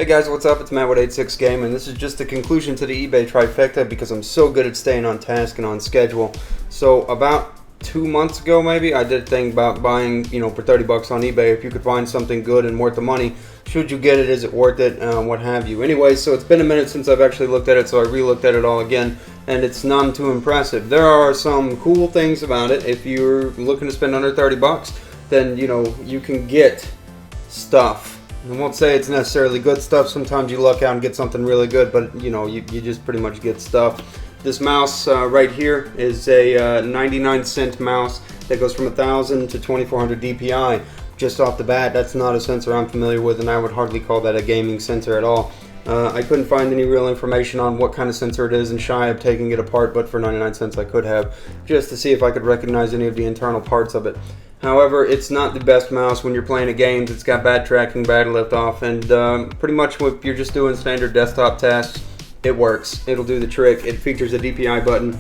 guys, what's up? It's Matt with 86 Game, and this is just the conclusion to the eBay trifecta because I'm so good at staying on task and on schedule. So about 2 months ago, maybe, I did a thing about buying, for 30 bucks on eBay. If you could find something good and worth the money, should you get it? Is it worth it? What have you? Anyway, so it's been a minute since I've actually looked at it, so I re-looked at it all again, and it's none too impressive. There are some cool things about it. If you're looking to spend under 30 bucks, then, you can get stuff. I won't say it's necessarily good stuff. Sometimes you luck out and get something really good, but you just pretty much get stuff. This mouse right here is a 99-cent mouse that goes from 1,000 to 2,400 DPI. Just off the bat, that's not a sensor I'm familiar with, and I would hardly call that a gaming sensor at all. I couldn't find any real information on what kind of sensor it is, and shy of taking it apart, but for 99 cents I could have, just to see if I could recognize any of the internal parts of it. However, it's not the best mouse when you're playing at games. It's got bad tracking, bad liftoff, and pretty much if you're just doing standard desktop tasks, it works. It'll do the trick. It features a DPI button,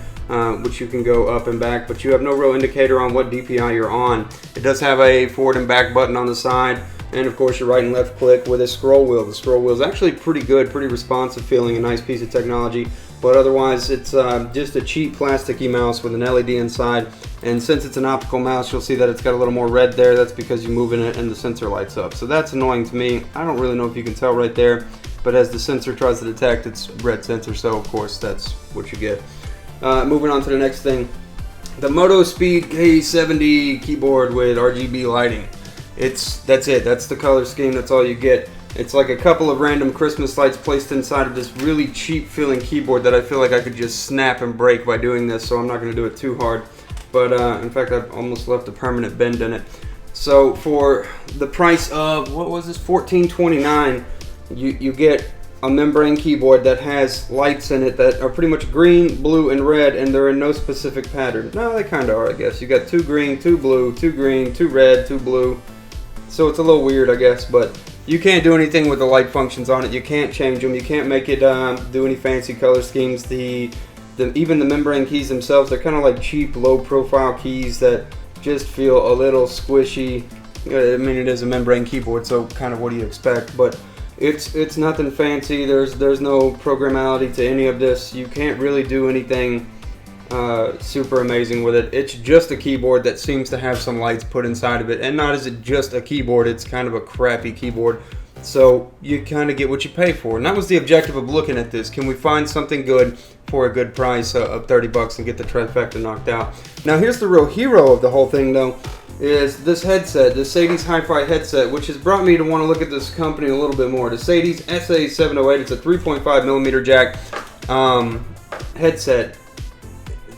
which you can go up and back, but you have no real indicator on what DPI you're on. It does have a forward and back button on the side, and of course your right and left click with a scroll wheel. The scroll wheel is actually pretty good, pretty responsive feeling, a nice piece of technology, but otherwise it's just a cheap plasticky mouse with an LED inside. And since it's an optical mouse, you'll see that it's got a little more red there. That's because you're moving it and the sensor lights up. So that's annoying to me. I don't really know if you can tell right there, but as the sensor tries to detect, it's red sensor, so of course that's what you get. Moving on to the next thing, the Moto Speed K70 keyboard with RGB lighting. That's it. That's the color scheme. That's all you get. It's like a couple of random Christmas lights placed inside of this really cheap feeling keyboard that I feel like I could just snap and break by doing this, so I'm not going to do it too hard. But in fact, I've almost left a permanent bend in it. So for the price of, what was this, $14.29, you get a membrane keyboard that has lights in it that are pretty much green, blue, and red, and they're in no specific pattern. No, they kind of are, I guess. You got 2 green, 2 blue, 2 green, 2 red, 2 blue. So it's a little weird, I guess, but you can't do anything with the light functions on it. You can't change them. You can't make it do any fancy color schemes. Even the membrane keys themselves, they're kind of like cheap, low-profile keys that just feel a little squishy. I mean, it is a membrane keyboard, so kind of what do you expect? But it's nothing fancy. There's no programmality to any of this. You can't really do anything super amazing with it. It's just a keyboard that seems to have some lights put inside of it, and not is it just a keyboard, it's kind of a crappy keyboard. So you kind of get what you pay for, and that was the objective of looking at this. Can we find something good for a good price of 30 bucks and get the trifecta knocked out? Now here's the real hero of the whole thing though, is this headset, the Sadie's Hi-Fi headset, which has brought me to want to look at this company a little bit more. The Sadie's SA708, it's a 3.5mm jack headset.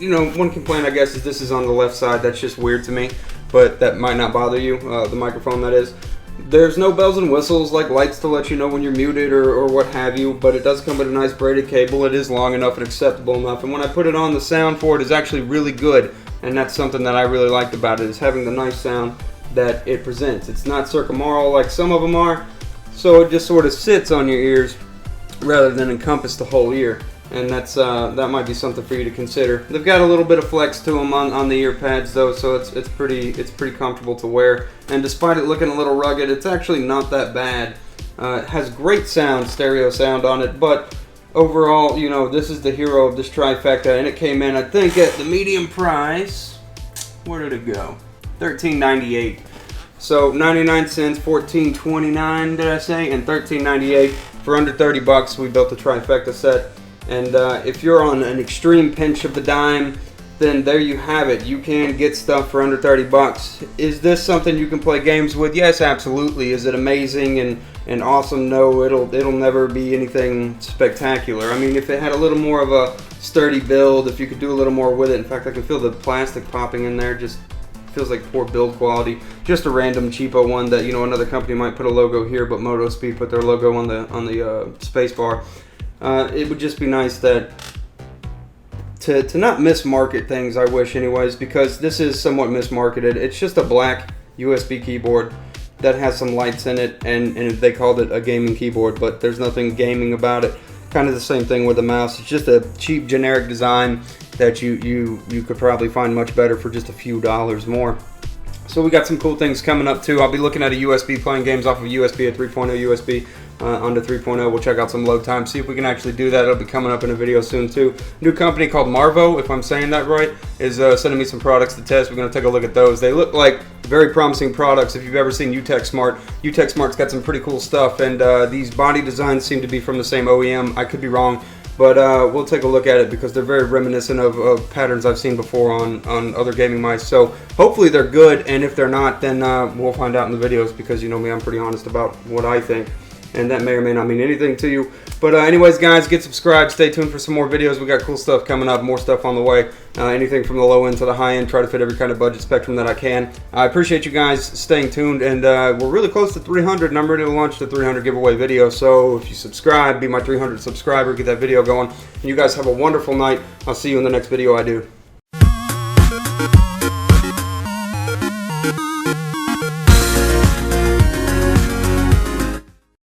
One complaint I guess is this is on the left side. That's just weird to me, but that might not bother you, the microphone that is. There's no bells and whistles like lights to let you know when you're muted or what have you, but it does come with a nice braided cable. It is long enough and acceptable enough, and when I put it on, the sound for it is actually really good, and that's something that I really liked about it, is having the nice sound that it presents. It's not circumaural like some of them are, so it just sort of sits on your ears rather than encompass the whole ear. And that might be something for you to consider. They've got a little bit of flex to them on the ear pads though, so it's pretty comfortable to wear. And despite it looking a little rugged, it's actually not that bad. It has great sound, stereo sound on it, but overall, this is the hero of this trifecta, and it came in, I think, at the medium price. Where did it go? $13.98. So 99 cents, $14.29, did I say, and $13.98 for under 30 bucks. We built the trifecta set. And if you're on an extreme pinch of the dime, then there you have it. You can get stuff for under 30 bucks. Is this something you can play games with? Yes, absolutely. Is it amazing and awesome? No, it'll never be anything spectacular. I mean, if it had a little more of a sturdy build, if you could do a little more with it. In fact, I can feel the plastic popping in there. Just feels like poor build quality. Just a random cheapo one that another company might put a logo here, but Moto Speed put their logo on the space bar. It would just be nice that to not mismarket things, I wish anyways, because this is somewhat mismarketed. It's just a black USB keyboard that has some lights in it, and they called it a gaming keyboard, but there's nothing gaming about it. Kind of the same thing with the mouse. It's just a cheap generic design that you could probably find much better for just a few dollars more. So we got some cool things coming up too. I'll be looking at a USB, playing games off of USB, a 3.0 USB. onto 3.0. We'll check out some load time, see if we can actually do that. It'll be coming up in a video soon too. New company called Marvo, if I'm saying that right, is sending me some products to test. We're going to take a look at those. They look like very promising products. If you've ever seen UTech Smart's got some pretty cool stuff, and these body designs seem to be from the same OEM. I could be wrong, but we'll take a look at it because they're very reminiscent of patterns I've seen before on other gaming mice. So hopefully they're good, and if they're not, then we'll find out in the videos, because you know me, I'm pretty honest about what I think, and that may or may not mean anything to you. But anyways, guys, get subscribed. Stay tuned for some more videos. We got cool stuff coming up, more stuff on the way. Anything from the low end to the high end. Try to fit every kind of budget spectrum that I can. I appreciate you guys staying tuned, and we're really close to 300, and I'm ready to launch the 300 giveaway video. So if you subscribe, be my 300 subscriber, get that video going. And you guys have a wonderful night. I'll see you in the next video I do.